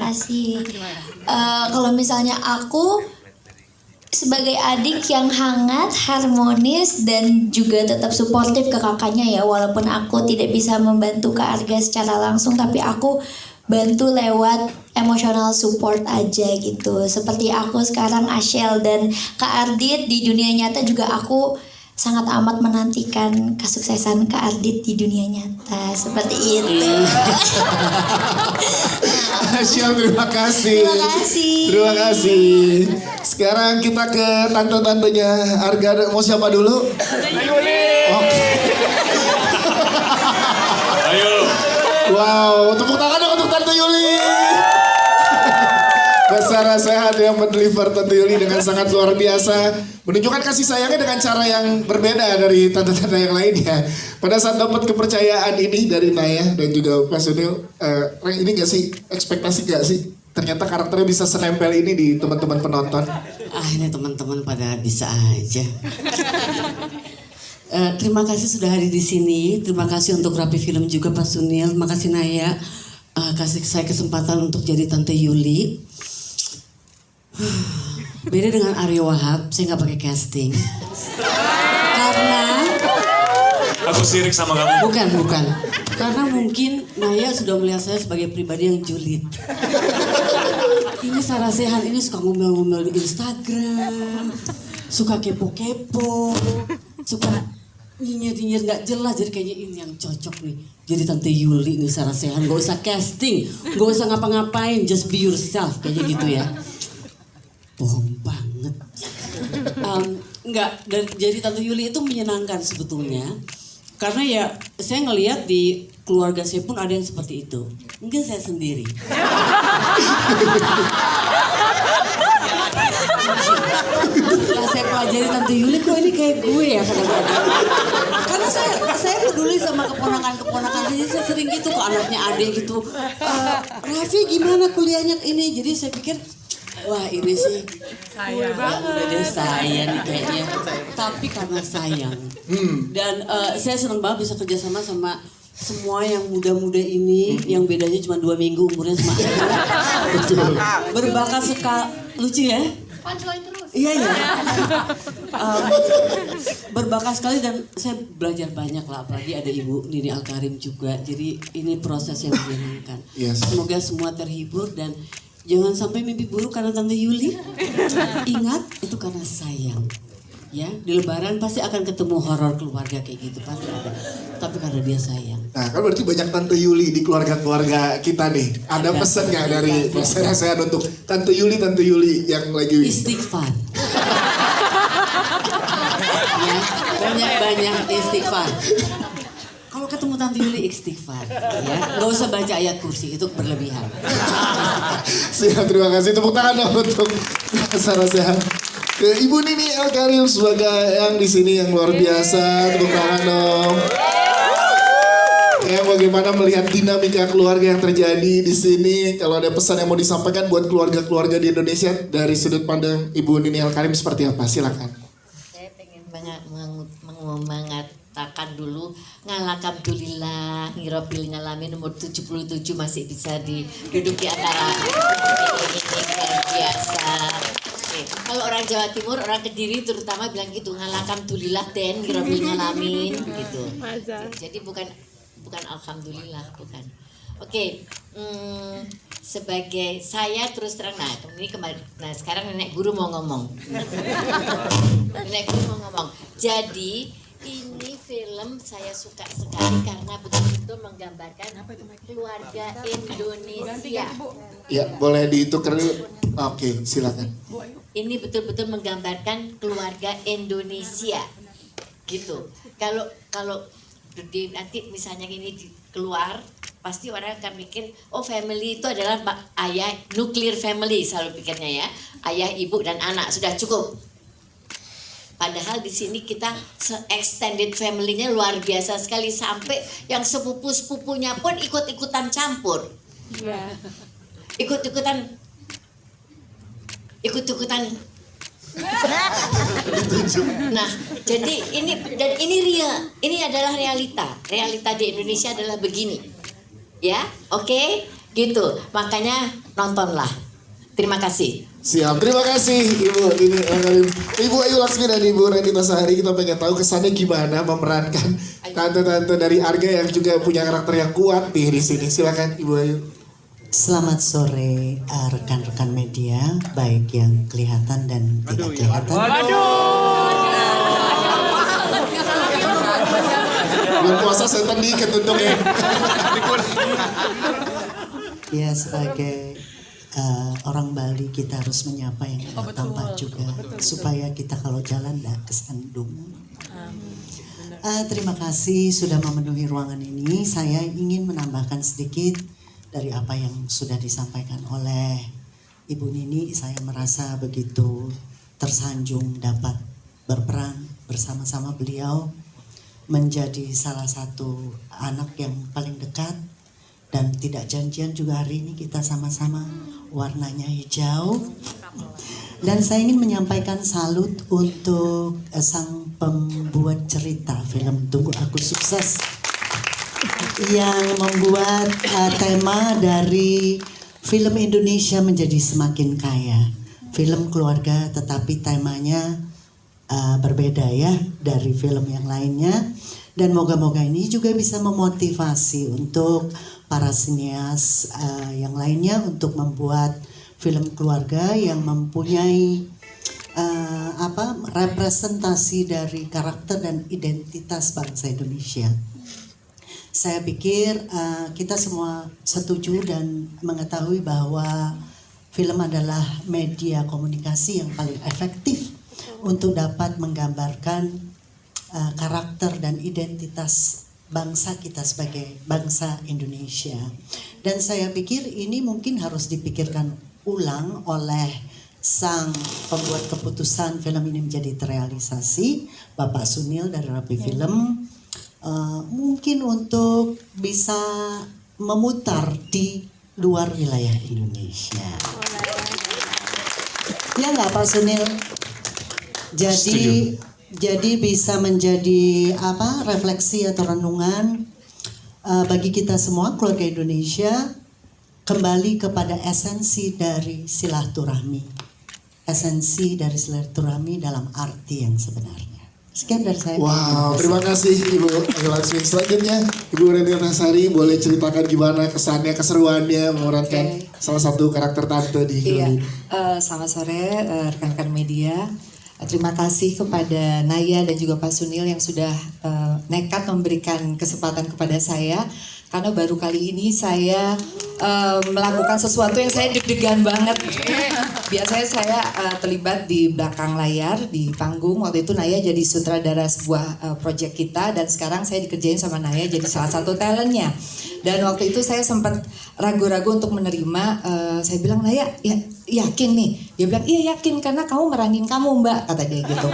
kasih. Kalau misalnya aku sebagai adik yang hangat, harmonis, dan juga tetap suportif ke kakaknya ya. Walaupun aku tidak bisa membantu Kak Arga secara langsung, tapi aku bantu lewat emotional support aja gitu. Seperti aku sekarang Ashel dan Kak Ardit di dunia nyata juga aku sangat amat menantikan kesuksesan Kak Ardit di dunia nyata. Seperti itu. Ashel, terima kasih. Terima kasih. Terima kasih. Sekarang kita ke tante-tantenya Arga. Mau siapa dulu? Oke. Ayo. Wow, tepuk tangan dong untuk Tante Yuli. Basara Sehat yang mendeliver Tante Yuli dengan sangat luar biasa. Menunjukkan kasih sayangnya dengan cara yang berbeda dari tante-tante yang lainnya. Pada saat dapat kepercayaan ini dari Naya dan juga Pak Sunil, ini gak sih, ekspektasi gak sih? Ternyata karakternya bisa senempel ini di teman-teman penonton. Ini teman-teman pada bisa aja. Terima kasih sudah hadir di sini. Terima kasih untuk Rapi Film juga Pak Sunil. Terima kasih Naya kasih saya kesempatan untuk jadi Tante Yuli. Beda dengan Aryo Wahab, saya nggak pakai casting. Karena Aku sirik sama kamu. bukan. Karena mungkin Naya sudah melihat saya sebagai pribadi yang julid. Ini Sarah Sehan ini suka ngomel-ngomel di Instagram, suka kepo-kepo, suka nyinyir-nyinyir nggak jelas. Jadi kayaknya ini yang cocok nih. Jadi Tante Yuli nih Sarah Sehan, gak usah casting, gak usah ngapa-ngapain, just be yourself kayaknya gitu ya. Bohong banget. Enggak, dan jadi Tante Yuli itu menyenangkan sebetulnya. Karena ya saya ngelihat di keluarga saya pun ada yang seperti itu. Mungkin saya sendiri. Setelah saya pelajari Tante Yuli, kok ini kayak gue ya kadang-kadang. Karena saya peduli sama keponakan-keponakan. Jadi saya sering gitu ke anaknya adik gitu. Raffi gimana kuliahnya ini? Jadi saya pikir, wah ini sih sayang banget. Udah saya nih kayaknya. Tapi karena sayang. Dan saya senang banget bisa kerjasama sama semua yang muda-muda ini. Yang bedanya cuma 2 minggu umurnya sama aku. Betul. Berbakat sekali. Lucu ya? Iya ya. Berbakat sekali dan saya belajar banyak lah. Apalagi ada Ibu Nini Alkarim juga. Jadi ini proses yang menyenangkan. Yes. Semoga semua terhibur dan jangan sampai mimpi buruk karena Tante Yuli. Ingat, itu karena sayang. Ya, di Lebaran pasti akan ketemu horor keluarga kayak gitu, pasti ada. Tapi karena dia sayang. Nah, kan berarti banyak Tante Yuli di keluarga-keluarga kita nih. Ada pesan nggak dari Basara Sehat untuk Tante Yuli yang lagi Istighfar. Ya, banyak-banyak istighfar. Kalau ketemu Tante Yuli istighfar, ya, nggak usah baca ayat kursi itu berlebihan. Siap, terima kasih. Tepuk tangan dong untuk Basara Sehat. Ke Ibu Nini Alkarim sebagai yang di sini yang luar biasa. Tepuk tangan dong. Ya, bagaimana melihat dinamika keluarga yang terjadi di sini? Kalau ada pesan yang mau disampaikan buat keluarga-keluarga di Indonesia dari sudut pandang Ibu Nini Alkarim seperti apa? Silakan. Saya pengen mengatakan dulu alhamdulillah ngirobil ngalamin umur 77 masih bisa diduduki antara ini luar biasa. Oke. Kalau orang Jawa Timur, orang Kediri terutama bilang gitu, alhamdulillah den ngirobil ngalamin gitu. Jadi bukan alhamdulillah, bukan. Oke. Sebagai saya terus terang, nah sekarang nenek guru mau ngomong. Jadi ini film saya suka sekali karena betul-betul menggambarkan keluarga Indonesia. Ya, boleh ditukar dulu. Oke, silakan. Ini betul-betul menggambarkan keluarga Indonesia, gitu. Kalau nanti misalnya ini keluar, pasti orang akan mikir, oh family itu adalah ayah, nuclear family selalu pikirnya ya, ayah, ibu dan anak sudah cukup. Padahal di sini kita extended family-nya luar biasa sekali sampai yang sepupu-sepupunya pun ikut-ikutan campur. Iya. Ikut-ikutan. Nah, jadi ini real. Ini adalah realita. Realita di Indonesia adalah begini. Ya, oke. gitu. Makanya nontonlah. Terima kasih. Siap, terima kasih Ibu Ibu Ayu Laksmi dan Ibu Renita Sari. Kita pengen tahu kesannya gimana memerankan tante-tante dari Arga yang juga punya karakter yang kuat nih di sini. Silakan Ibu Ayu. Selamat sore rekan-rekan media, baik yang kelihatan dan tidak kelihatan. Bulan puasa setan dikit untungnya. Ya, sebagai orang Bali kita harus menyapa yang tidak tampak juga, supaya kita kalau jalan tidak kesandung. Terima kasih sudah memenuhi ruangan ini. Saya ingin menambahkan sedikit dari apa yang sudah disampaikan oleh Ibu Nini. Saya merasa begitu tersanjung dapat berperan bersama-sama beliau, menjadi salah satu anak yang paling dekat, dan tidak janjian juga hari ini kita sama-sama warnanya hijau. Dan saya ingin menyampaikan salut untuk sang pembuat cerita film Tunggu Aku Sukses yang membuat tema dari film Indonesia menjadi semakin kaya. Film keluarga tetapi temanya berbeda ya dari film yang lainnya. Dan moga-moga ini juga bisa memotivasi untuk para sinias yang lainnya untuk membuat film keluarga yang mempunyai representasi dari karakter dan identitas bangsa Indonesia. Saya pikir kita semua setuju dan mengetahui bahwa film adalah media komunikasi yang paling efektif untuk dapat menggambarkan karakter dan identitas bangsa kita sebagai bangsa Indonesia. Dan saya pikir ini mungkin harus dipikirkan ulang oleh sang pembuat keputusan film ini menjadi terrealisasi, Bapak Sunil dari Rapi Film. Mungkin untuk bisa memutar di luar wilayah Indonesia. Ya nggak Pak Sunil? Jadi bisa menjadi refleksi atau renungan bagi kita semua keluarga Indonesia, kembali kepada esensi dari silaturahmi. Esensi dari silaturahmi dalam arti yang sebenarnya. Sekian dari saya. Wow, terima kasih Ibu Ayu Laksmi. Selanjutnya Ibu Renita Sari, boleh ceritakan gimana kesannya, keseruannya memerankan salah satu karakter tante di film ini. Selamat sore rekan-rekan media. Terima kasih kepada Naya dan juga Pak Sunil yang sudah nekat memberikan kesempatan kepada saya, karena baru kali ini saya melakukan sesuatu yang saya deg-degan banget. Biasanya saya terlibat di belakang layar, di panggung. Waktu itu Naya jadi sutradara sebuah proyek kita, dan sekarang saya dikerjain sama Naya jadi salah satu talentnya. Dan waktu itu saya sempat ragu-ragu untuk menerima. Saya bilang, Naya, ya, yakin nih? Dia bilang, iya yakin karena kamu meranin kamu Mbak, kata dia gitu.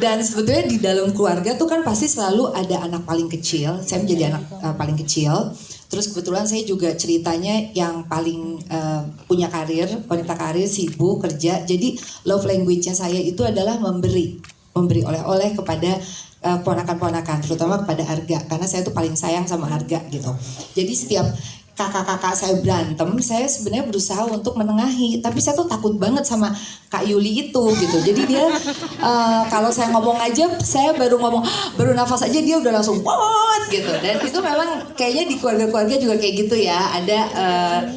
Dan sebetulnya di dalam keluarga tuh kan pasti selalu ada anak paling kecil. Saya menjadi anak paling kecil. Terus kebetulan saya juga ceritanya yang paling punya karir, wanita karir, sibuk, kerja. Jadi love language-nya saya itu adalah memberi oleh-oleh kepada ponakan-ponakan, terutama kepada Arga, karena saya tuh paling sayang sama Arga gitu. Jadi setiap kakak-kakak saya berantem, saya sebenarnya berusaha untuk menengahi, tapi saya tuh takut banget sama Kak Yuli itu gitu. Jadi dia kalau saya ngomong aja, saya baru nafas aja dia udah langsung what gitu. Dan itu memang kayaknya di keluarga-keluarga juga kayak gitu ya. Ada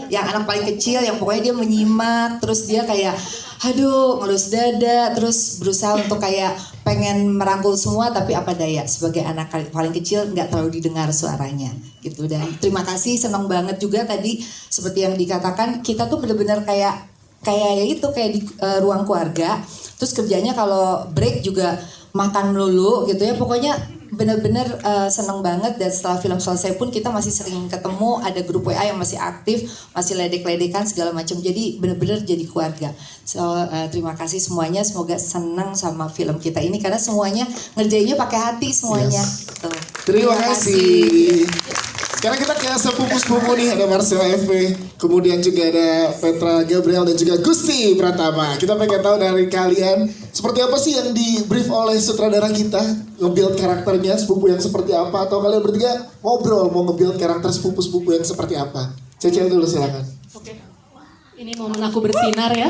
yang anak paling kecil yang pokoknya dia menyimak, terus dia kayak aduh ngelus dada, terus berusaha untuk kayak pengen merangkul semua, tapi apa daya sebagai anak paling kecil nggak terlalu didengar suaranya gitu. Dan terima kasih, senang banget juga tadi seperti yang dikatakan, kita tuh benar-benar kayak ya itu kayak di ruang keluarga, terus kerjanya kalau break juga makan melulu gitu ya. Pokoknya benar-benar seneng banget. Dan setelah film selesai pun kita masih sering ketemu, ada grup WA yang masih aktif, masih ledek-ledekan segala macam. Jadi benar-benar jadi keluarga. So terima kasih semuanya, semoga senang sama film kita ini karena semuanya ngerjainnya pakai hati semuanya. Yes. Terima kasih. Sekarang kita ke sepupu-sepupu nih, ada Marcella FP, kemudian juga ada Petra Gabriel dan juga Gusti Pratama. Kita pengen tahu dari kalian seperti apa sih yang di brief oleh sutradara kita, nge-build karakternya sepupu yang seperti apa, atau kalian bertiga ngobrol mau nge-build karakter sepupu-sepupu yang seperti apa? Cecil dulu silakan. Oke. Ini momen aku bersinar ya.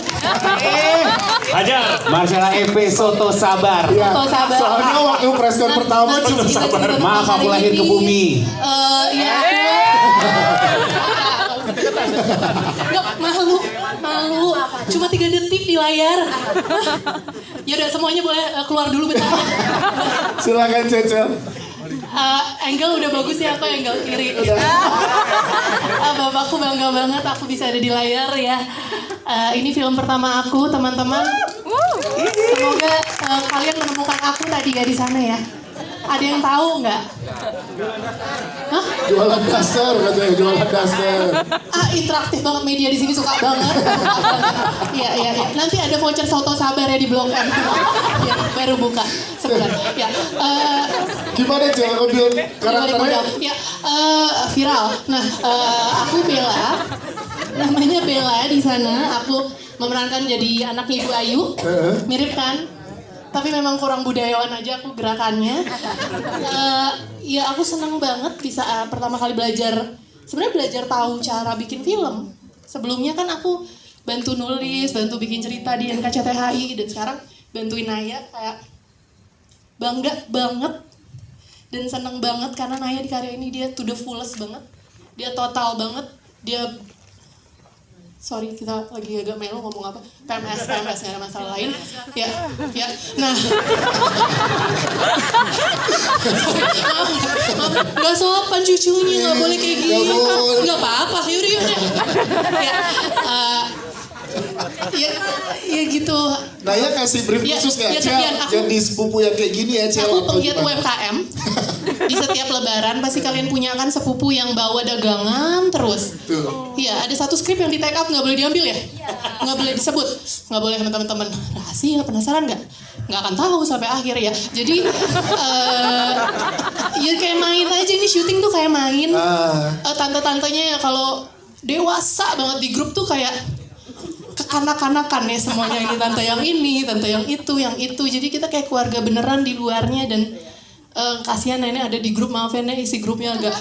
Hajar. Marcella FP Soto Sabar. Ya, Soto sabar. soalnya waktu preskon pertama cuma Kita cerita Maaf tentang aku hari lahir ke ini. bumi. Iya. Nggak, malu. Cuma 3 detik di layar. Ya udah semuanya boleh keluar dulu bentar. silakan Cecil. Angle udah bagus ya, aku angle kiri. Bapakku bangga banget aku bisa ada di layar ya. Ini film pertama aku, teman-teman. Semoga kalian menemukan aku tadi ya di sana ya. Ada yang tahu nggak? Hah? Jualan daster katanya, jualan daster. Interaktif banget media di sini, suka banget. Iya. Nanti ada voucher Soto Sabar ya di Blok M. Ya, baru buka sebulan. Ya. Gimana Cel nge-build karakternya? Ya, viral. Nah, aku Bella. Namanya Bella di sana. Aku memerankan jadi anak Ibu Ayu. Mirip kan? Tapi memang kurang budayawan aja aku gerakannya. Ya aku senang banget bisa pertama kali belajar. Sebenarnya belajar tahu cara bikin film. Sebelumnya kan aku bantu nulis, bantu bikin cerita di NKCTHI, dan sekarang bantuin Naya. Kayak bangga banget dan seneng banget karena Naya di karya ini dia to the fullest banget. Dia total banget. Dia sorry kita lagi agak melo ngomong apa, PMS nggak ada masalah lain ya. Nah nggak sopan cucunya, nggak boleh kayak gini, nggak apa-apa, yaudah ya gitu. Naya kasih brief Ya, khusus nggak? ya, Cel, sekian. jadi sepupu yang kayak gini ya Cel. Aku atau penggiat gimana? UMKM. Di setiap lebaran pasti kalian punya kan sepupu yang bawa dagangan terus. Iya, ada satu skrip yang di take out nggak boleh diambil ya, nggak boleh disebut, nggak boleh sama teman-teman. Rahasia, penasaran nggak? Nggak akan tahu sampai akhir ya. Jadi ya kayak main aja, ini syuting tuh kayak main. Tante-tantenya ya kalau dewasa banget di grup tuh kayak kekanak-kanakan ya semuanya, ini tante yang ini, tante yang itu. Jadi kita kayak keluarga beneran di luarnya, dan kasihan nenek ada di grup, maaf ya Nek, isi grupnya agak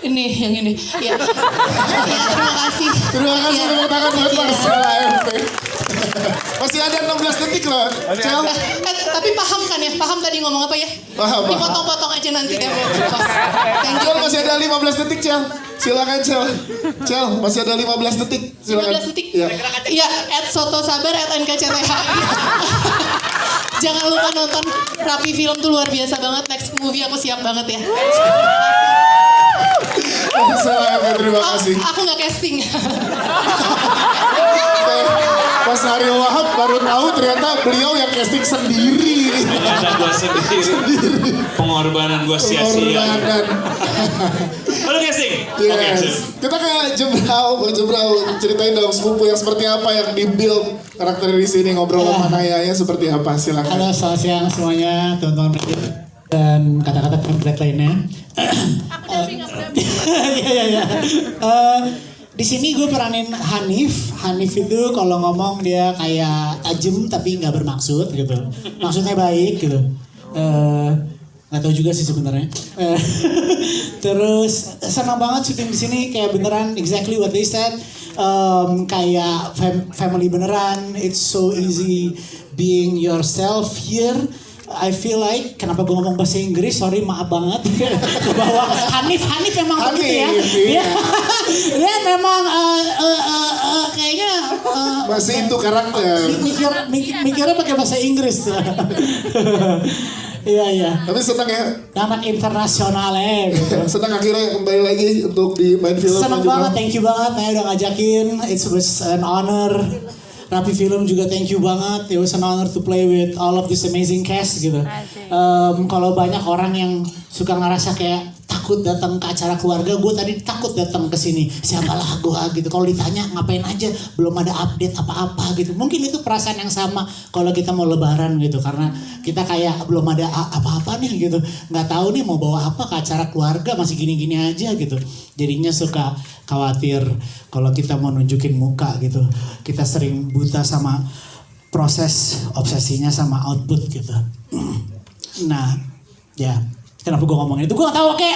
ini yang ini. Ya, terima kasih. Terima kasih, tepuk tangan buat Marcella FP. Masih ada 16 detik loh, Cel. Tapi paham kan ya? Paham tadi ngomong apa ya? Paham. Dipotong-potong aja nanti deh. Thank you. Cel masih ada 15 detik Cel. Silakan Cel. Cel masih ada 15 detik. Silakan. 15 detik. Iya. Iya, @sotosabar @nkcthi. Jangan lupa nonton Rapi Film tuh luar biasa banget. Next movie aku siap banget ya. Marcella FP, terima kasih. Aku nggak casting. Pas Ariel Wahab baru tahu ternyata beliau yang casting sendiri. Ada gua sendiri. Pengorbanan gua sia-sia. Pengorbanan. Halo casting. Oke, Yes. sip. Kita ke Jebrau, Bang Jebrau, ceritain dong sepupu yang seperti apa yang di-build karakter di sini, ngobrol sama Naya ya seperti apa, silakan. Halo, selamat siang semuanya, teman-teman dan kata-kata template lainnya. Iya. Di sini gue peranin Hanif. Hanif itu kalau ngomong dia kayak tajam tapi nggak bermaksud gitu. Maksudnya baik gitu. Nggak tahu juga sih sebenarnya. Terus senang banget syuting di sini, kayak beneran exactly what they said. Kayak family beneran. It's so easy being yourself here. I feel like, kenapa gue ngomong bahasa Inggris, sorry maaf banget. Ke bawah. Hanif memang begitu ya. Dia memang kayaknya Masih itu karakter. mikirnya pakai bahasa Inggris. Iya. Tapi senang ya. Anak internasional gitu. Senang akhirnya kembali lagi untuk di main film. Senang banget, thank you banget Naya udah ngajakin. It was an honor. Rapi Film juga thank you banget. It was an honor to play with all of this amazing cast gitu. Kalau banyak orang yang suka ngerasa kayak takut datang ke acara keluarga, gue tadi takut datang ke sini. Siapalah gue gitu. Kalau ditanya ngapain aja, belum ada update apa-apa gitu. Mungkin itu perasaan yang sama kalau kita mau lebaran gitu, karena kita kayak belum ada apa-apa nih gitu. Nggak tahu nih mau bawa apa ke acara keluarga, masih gini-gini aja gitu. Jadinya suka khawatir kalau kita mau nunjukin muka gitu. Kita sering buta sama proses, obsesinya sama output gitu. Nah, ya. Kenapa gue ngomongin itu? Gue gak tahu. Oke,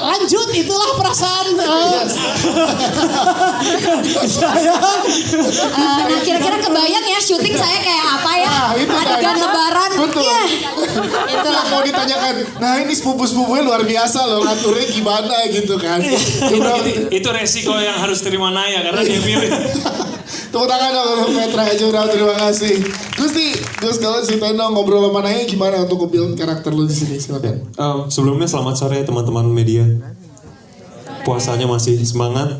lanjut. Itulah perasaan saya. Nah kira-kira kebayang ya syuting saya kayak apa ya? Adegan lebaran. Betul. Ya. Itulah mau ditanyakan. Nah ini sepupu-sepupunya luar biasa loh, ngaturnya gimana gitu kan. Itu resiko yang harus terima Naya karena dia milih. Tepuk tangan dong untuk Petra Jurau, terima kasih. Gus kalau ceritain dong ngobrol sama Naya gimana untuk nge-build karakter lu di sini, silakan. Sebelumnya selamat sore teman-teman media. Puasanya masih semangat?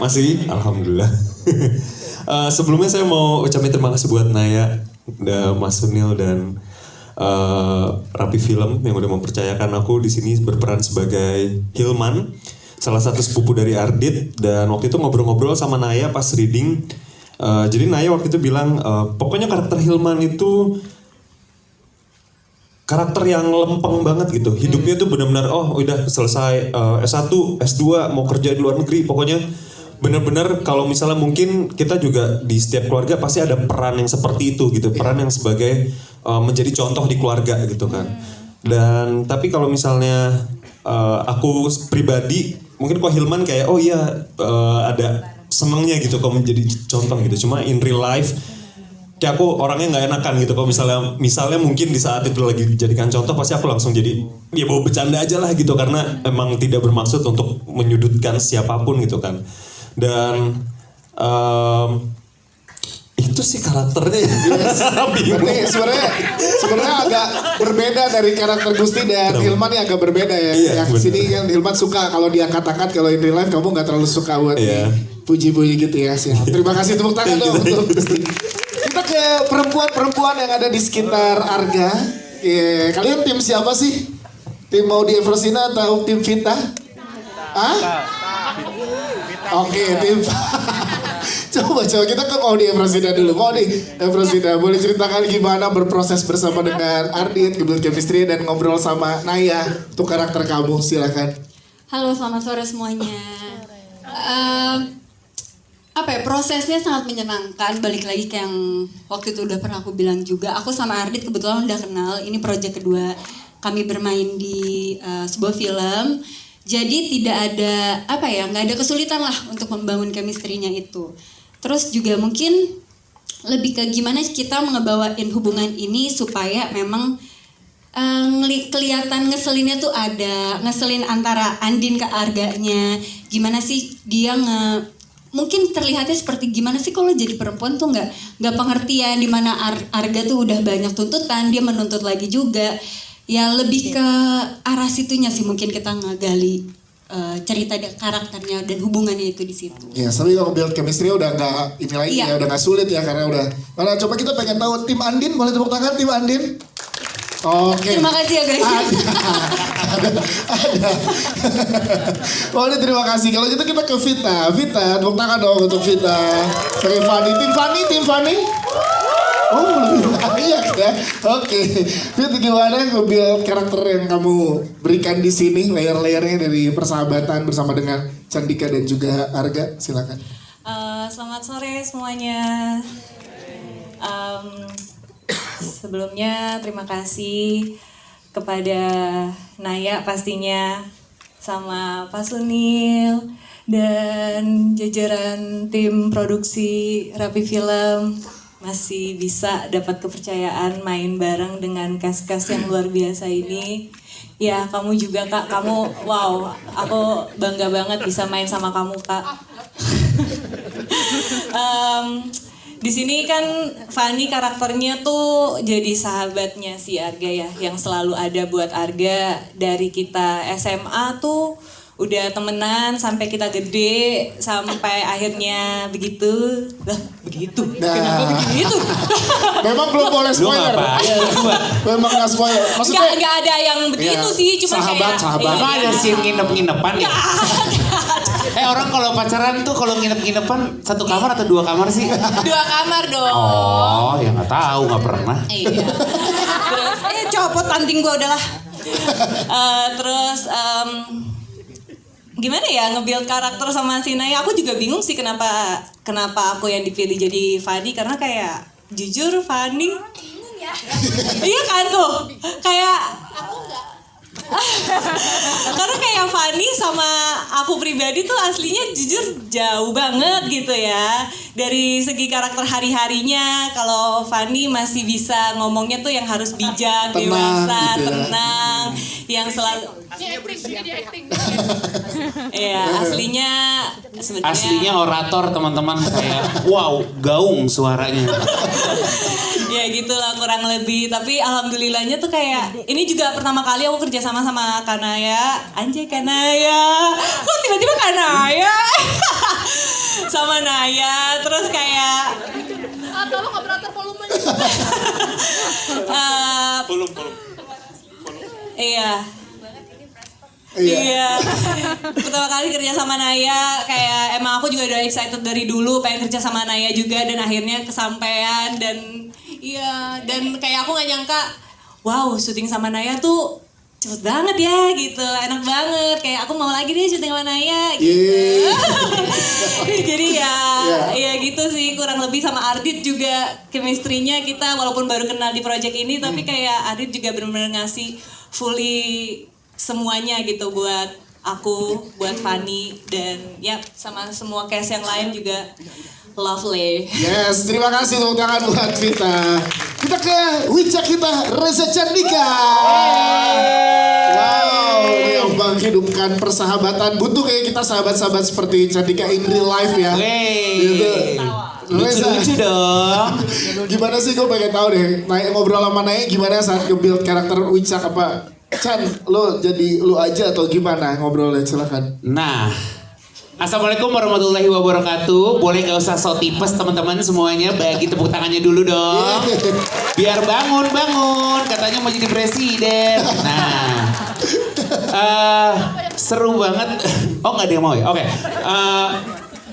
Masih? Alhamdulillah. Sebelumnya saya mau ucapin terima kasih buat Naya, Mas Sunil dan Rapi Film yang udah mempercayakan aku di sini berperan sebagai Hilman, salah satu sepupu dari Ardit. Dan waktu itu ngobrol-ngobrol sama Naya pas reading. Jadi Naya waktu itu bilang, pokoknya karakter Hilman itu karakter yang lempeng banget gitu. Hidupnya tuh benar-benar udah selesai S1, S2, mau kerja di luar negeri. Pokoknya benar-benar kalau misalnya mungkin kita juga di setiap keluarga pasti ada peran yang seperti itu gitu. Peran yang sebagai menjadi contoh di keluarga gitu kan. Dan tapi kalau misalnya aku pribadi mungkin kok Hilman kayak ada senengnya gitu kalau menjadi contoh gitu. Cuma in real life kayak aku orangnya nggak enakan gitu. Kalau misalnya mungkin di saat itu lagi dijadikan contoh pasti aku langsung jadi ya bawa bercanda aja lah gitu, karena emang tidak bermaksud untuk menyudutkan siapapun gitu kan. Dan itu sih karakternya. Berarti sebenarnya agak berbeda dari karakter Gusti dan Hilman yang agak berbeda ya. Iya, yang sini kan Hilman suka kalau diangkat-angkat, kalau in real life kamu nggak terlalu suka buat puji-puji gitu ya. Siap. Terima kasih, tepuk tangan dong untuk Gusti. Kita ke perempuan-perempuan yang ada di sekitar Arga. Kalian tim siapa sih? Tim Maudy Eversina atau tim Vita? Oke, tim. Coba kita ke Maudy Eversina dulu. Maudy Eversina, boleh ceritakan gimana berproses bersama dengan Ardit, nge-build chemistry dan ngobrol sama Naya untuk karakter kamu, silakan. Halo, selamat sore semuanya. Prosesnya sangat menyenangkan. Balik lagi ke yang waktu itu udah pernah aku bilang juga. Aku sama Ardit kebetulan udah kenal. Ini proyek kedua kami bermain di sebuah film. Jadi tidak ada nggak ada kesulitan lah untuk membangun chemistry-nya itu. Terus juga mungkin lebih ke gimana kita ngebawain hubungan ini supaya memang kelihatan ngeselinnya tuh ada, ngeselin antara Andin ke Arganya. Gimana sih dia mungkin terlihatnya seperti gimana sih kalau jadi perempuan tuh nggak pengertian, di mana Arga tuh udah banyak tuntutan, dia menuntut lagi juga. Ya lebih ke arah situnya sih mungkin kita ngegali cerita karakternya dan hubungannya itu di situ. Ya, tapi kalau build chemistry udah nggak ini lagi ya, udah nggak sulit ya karena udah. Mana coba kita pengen tahu tim Andin, boleh tepuk tangan tim Andin? Oke. Terima kasih ya guys. Ada. Boleh, terima kasih. Kalau gitu kita ke Vita. Vita, tepuk tangan dong untuk Vita. Sebagai Fanny. Tim Fanny. Oh, lebih banyak ya. Oke. Vita, gimana nge-build karakter yang kamu berikan di sini, layer-layernya dari persahabatan bersama dengan Candika dan juga Arga? Silakan. Selamat sore semuanya. Sebelumnya terima kasih kepada Naya pastinya, sama Pak Sunil dan jajaran tim produksi Rapi Film, masih bisa dapat kepercayaan main bareng dengan cast-cast yang luar biasa ini. Ya, kamu juga Kak, kamu wow, aku bangga banget bisa main sama kamu Kak. Di sini kan Fanny karakternya tuh jadi sahabatnya si Arga ya, yang selalu ada buat Arga dari kita SMA tuh udah temenan sampai kita gede sampai akhirnya begitu. Lah, begitu. Kenapa begitu? Memang belum boleh spoiler. Memang nggak spoiler. Maksudnya Nggak ada yang begitu sih, cuma sahabat. Emang ada sih nginep-nginepan ya? Orang kalau pacaran tuh kalau nginep-nginepan satu kamar atau 2 kamar sih? 2 kamar dong. Oh, ya nggak tahu, nggak pernah. Iya. Terus copot anting gua udahlah. Terus gimana ya nge-build karakter sama si Naya. Aku juga bingung sih kenapa aku yang dipilih jadi Fanny, karena kayak jujur Fanny iya kan tuh kayak karena kayak Fanny sama aku pribadi tuh aslinya jujur jauh banget gitu ya. Dari segi karakter hari-harinya, kalau Fanny masih bisa ngomongnya tuh yang harus bijak, dewasa, gitu ya. tenang, yang selalu ya aslinya sebenarnya Aslinya orator teman-teman, kayak wow, gaung suaranya. ya gitulah kurang lebih. Tapi alhamdulillahnya tuh kayak ini juga pertama kali aku kerja sama Kanaya. Anjay Kanaya, kok tiba-tiba Kanaya sama Naya. Terus kayak Tolong operator volumenya. Iya. Pertama kali kerja sama Naya, kayak emang aku juga udah excited dari dulu pengen kerja sama Naya juga, dan akhirnya kesampaian. Dan iya, dan kayak aku nggak nyangka, wow, syuting sama Naya tuh cepet banget ya gitu, enak banget. Kayak aku mau lagi deh syuting sama Naya gitu. Jadi ya gitu sih kurang lebih. Sama Ardit juga chemistry-nya kita walaupun baru kenal di project ini, tapi kayak Ardit juga benar-benar ngasih fully semuanya gitu buat aku, buat Fanny, dan ya sama semua cast yang lain juga lovely. Yes, terima kasih tepuk tangan buat Vita. Kita ke Wicca kita, Reza Candika. Wow, yang menghidupkan persahabatan. Butuh kayak kita sahabat-sahabat seperti Candika in real life ya. Gitu. Lucu dong. Gimana sih, gue pengen tahu deh. Ngobrol sama Naya gimana saat nge-build karakter Wicca apa? Chan, lo jadi lo aja atau gimana ngobrolnya, silakan. Nah, assalamualaikum warahmatullahi wabarakatuh. Boleh gak usah so tipes teman-teman semuanya, bagi tepuk tangannya dulu dong. Biar bangun, katanya mau jadi presiden. Nah, seru banget. Oh nggak ada yang mau ya? Oke.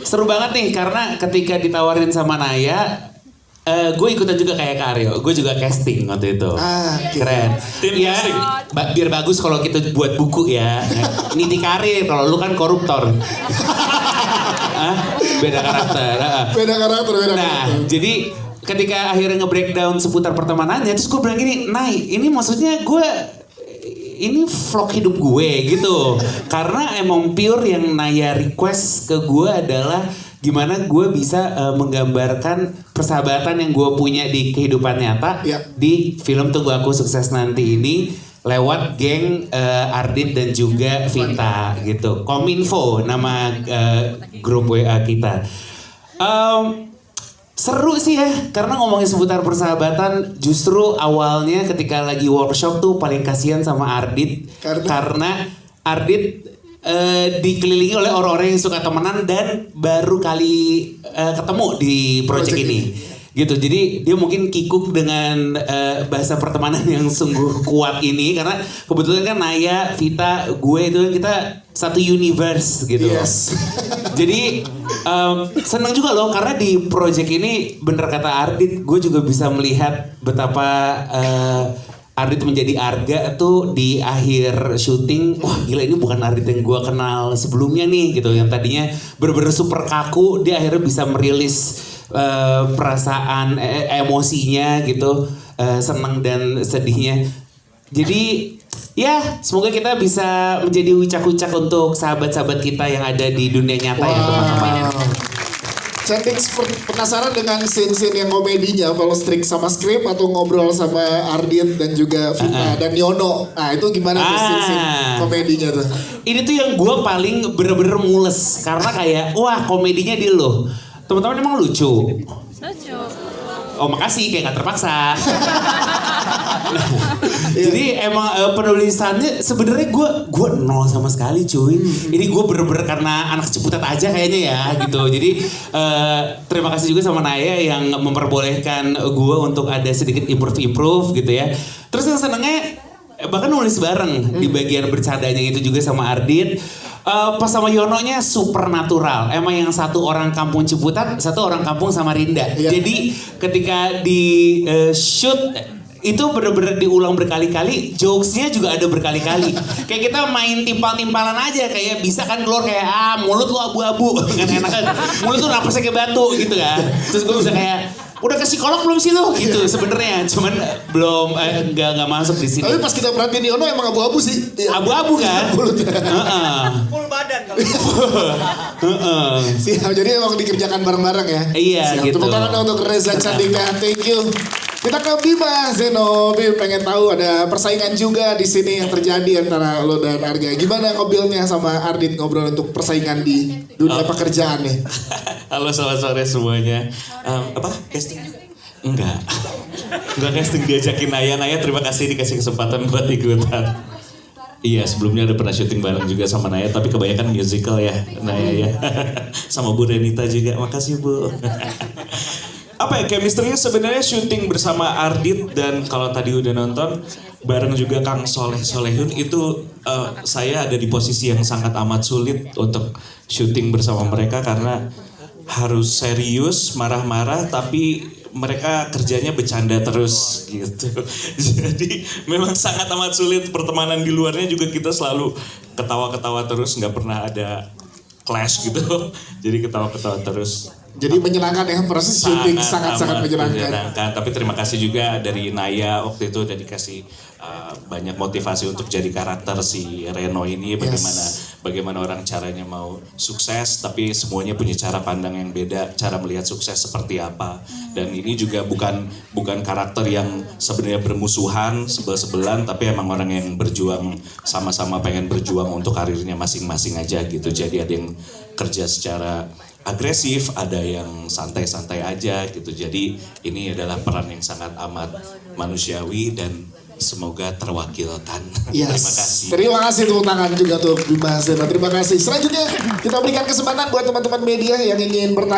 Seru banget nih karena ketika ditawarin sama Naya, gue ikutan juga kayak Karyo, gue juga casting waktu itu. Keren. Ya, biar bagus kalau kita buat buku ya. Niti karir, kalau lu kan koruptor. Beda karakter. Beda karakter. Nah, jadi ketika akhirnya nge-breakdown seputar pertemanannya, terus gue bilang gini, Nay, ini maksudnya ini vlog hidup gue gitu. Karena emang pure yang Naya request ke gue adalah gimana gue bisa menggambarkan persahabatan yang gue punya di kehidupan nyata di film Tunggu Aku Sukses Nanti ini lewat geng Ardit dan juga Vita gitu. Kominfo nama grup WA kita. Seru sih ya, karena ngomongin seputar persahabatan, justru awalnya ketika lagi workshop tuh paling kasihan sama Ardit karena Ardit dikelilingi oleh orang-orang yang suka temenan dan baru kali ketemu di project ini gitu. Jadi dia mungkin kikuk dengan bahasa pertemanan yang sungguh kuat ini, karena kebetulan kan Naya, Vita, gue itu kita satu universe gitu. Jadi senang juga loh karena di project ini bener kata Ardit, gue juga bisa melihat betapa Ardit menjadi Arga tuh di akhir syuting. Wah gila, ini bukan Ardit yang gue kenal sebelumnya nih gitu. Yang tadinya bener-bener super kaku, dia akhirnya bisa merilis perasaan emosinya gitu, senang dan sedihnya. Jadi ya semoga kita bisa menjadi ucak-ucak untuk sahabat-sahabat kita yang ada di dunia nyata ya teman-teman. Cantik, penasaran dengan scene-scene yang komedinya, kalau strict sama skrip atau ngobrol sama Ardit dan juga Vita dan Yono. Nah itu gimana tuh scene-scene komedinya tuh? Ini tuh yang gue paling bener-bener mules karena kayak wah komedinya di lo. Teman-teman emang lucu. Oh makasih, kayak gak terpaksa. Jadi emang penulisannya sebenarnya gue nol sama sekali cuy. Ini gue bener-bener karena anak Ciputat aja kayaknya ya gitu. Jadi terima kasih juga sama Naya yang memperbolehkan gue untuk ada sedikit improve gitu ya. Terus yang senengnya bahkan nulis bareng di bagian bercandanya itu juga sama Ardit. Pas sama Yononya super natural. Emang yang satu orang kampung Ciputat, satu orang kampung Samarinda. Jadi ketika di shoot itu bener-bener diulang berkali-kali, jokesnya juga ada berkali-kali. Kayak kita main timpal-timpalan aja, kayak bisa kan keluar kayak mulut lu abu-abu, kan enak kan. Mulut tuh napasnya kayak batu gitu kan. Terus gue bisa kayak udah ke psikolog belum sih lu gitu sebenarnya, cuman belum nggak masuk di sini. Tapi pas kita perhatiin Yono emang abu-abu sih. Abu-abu kan? Full badan kalau Siap, jadi emang dikerjakan bareng-bareng ya. Iya. Siap. Gitu. Tepuk tangan untuk Reza Candika, thank you. Kita ke Bima Zeno, Bim pengen tahu ada persaingan juga di sini yang terjadi antara lo dan Arga. Gimana ngobrolnya sama Ardit ngobrol untuk persaingan di dunia pekerjaan nih? Halo, selamat sore semuanya. Casting? Enggak casting, diajakin Naya. Terima kasih dikasih kesempatan buat ikutan. Iya, sebelumnya ada pernah syuting bareng juga sama Naya, tapi kebanyakan musical ya Naya ya. Sama Bu Renita juga, makasih Bu. Apa ya, chemistry-nya sebenarnya syuting bersama Ardit, dan kalau tadi udah nonton bareng juga Kang Solehun itu saya ada di posisi yang sangat amat sulit untuk syuting bersama mereka karena harus serius, marah-marah, tapi mereka kerjanya bercanda terus gitu. Jadi memang sangat amat sulit. Pertemanan di luarnya juga kita selalu ketawa-ketawa terus, nggak pernah ada clash gitu. Jadi ketawa-ketawa terus. Jadi menyenangkan ya, proses syuting sangat-sangat menyenangkan. Tapi terima kasih juga dari Naya waktu itu udah dikasih banyak motivasi untuk jadi karakter si Reno ini. Bagaimana orang caranya mau sukses, tapi semuanya punya cara pandang yang beda, cara melihat sukses seperti apa. Dan ini juga bukan karakter yang sebenarnya bermusuhan, sebel-sebelan, tapi emang orang yang berjuang sama-sama, pengen berjuang untuk karirnya masing-masing aja gitu. Jadi ada yang kerja secara agresif, ada yang santai-santai aja gitu. Jadi ini adalah peran yang sangat amat manusiawi dan semoga terwakilkan. Yes. Terima kasih. Terima kasih, tepuk tangan juga untuk Bima Zeno. Terima kasih. Selanjutnya kita berikan kesempatan buat teman-teman media yang ingin bertanya.